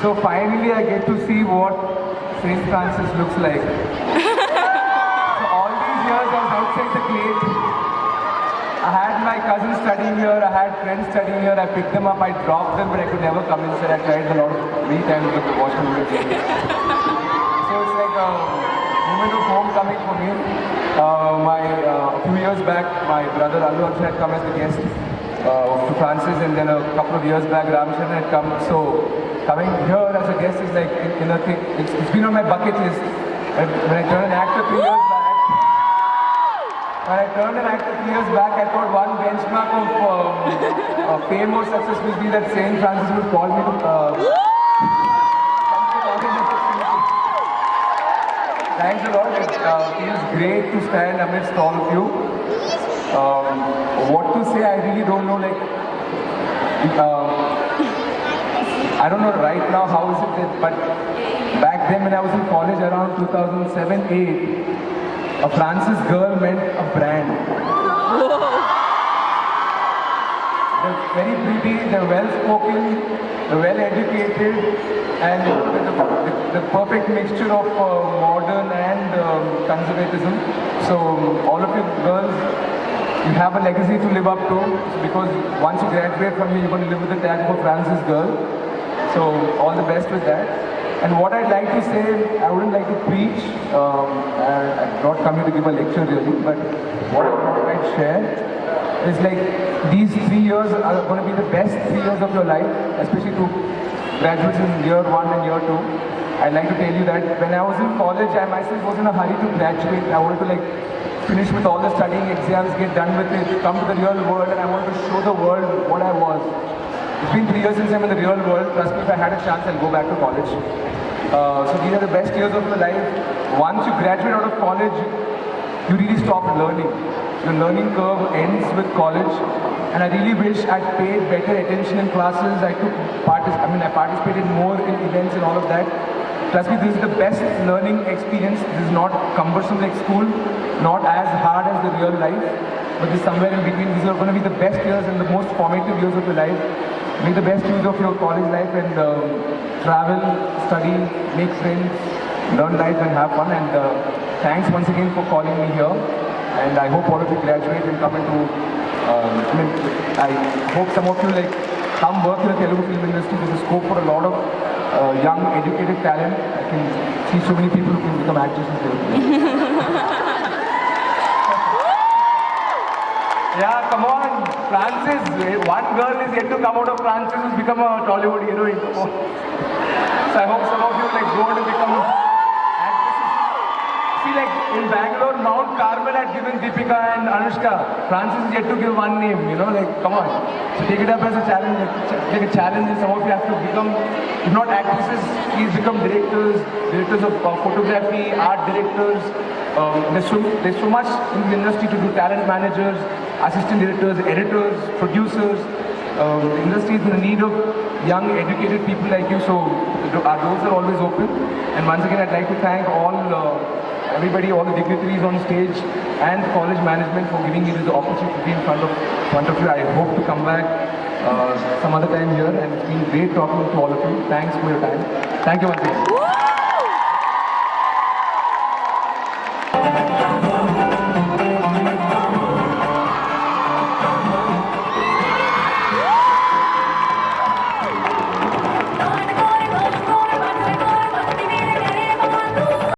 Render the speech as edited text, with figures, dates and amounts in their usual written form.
So finally I get to see what St. Francis looks like. So all these years I was outside the gate. I had my cousins studying here, I had friends studying here, I picked them up, I dropped them, but I could never come inside. I tried a lot of many times to watch the movie. So it's like a moment of homecoming for me. A few years back, my brother Allu Arjun had come as a guest to Francis, and then a couple of years back, Ram Charan had come. So coming here as a guest is like in a thing. It's been on my bucket list. When I turned an actor 3 years back, I thought one benchmark of fame or success would be that St. Francis would call me to. Thanks a lot. It feels great to stand amidst all of you. What to say, I really don't know. I don't know right now how is it, but back then when I was in college around 2007-8, a Francis girl meant a brand. They're very pretty, they're well-spoken, they're well-educated, and the perfect mixture of modern and conservatism. So all of you girls, you have a legacy to live up to, because once you graduate from here, you're going to live with the tag of a Francis girl. So all the best with that. And what I'd like to say, I wouldn't like to preach. I'm not coming to give a lecture really, but what I thought I'd share is like these 3 years are going to be the best 3 years of your life, especially to graduates in year 1 and year 2. I'd like to tell you that when I was in college, I myself was in a hurry to graduate. I wanted to like finish with all the studying exams, get done with it, come to the real world, and I wanted to show the world what I was. It's been 3 years since I'm in the real world. Trust me, if I had a chance, I'll go back to college. So these are the best years of your life. Once you graduate out of college, you really stop learning. Your learning curve ends with college. And I really wish I'd paid better attention in classes. I participated more in events and all of that. Trust me, this is the best learning experience. This is not cumbersome like school, not as hard as the real life, but this somewhere in between. These are going to be the best years and the most formative years of your life. Make the best use of your college life and travel, study, make friends, learn life and have fun. And thanks once again for calling me here. And I hope all of you graduate and come into, I hope some of you like come work in the Telugu film industry. There's a scope for a lot of young, educated talent. I can see so many people who can become actors in Telugu. Yeah, come on, Francis. One girl is yet to come out of Francis who's become a Tollywood heroine. So I hope some of you like go on to become actresses. See, like in Bangalore, Mount Carmel had given Deepika and Anushka. Francis is yet to give one name. Like come on. So take it up as a challenge. Take a challenge, and some of you have to become, if not actresses, please become directors of photography, art directors. There's so much in the industry to do. Talent managers, assistant directors, editors, producers. The industry is in the need of young, educated people like you. So our doors are always open. And once again, I'd like to thank everybody, all the dignitaries on stage, and college management for giving me this opportunity to be in front of you. I hope to come back some other time here, and it's been great talking to all of you. Thanks for your time. Thank you once again.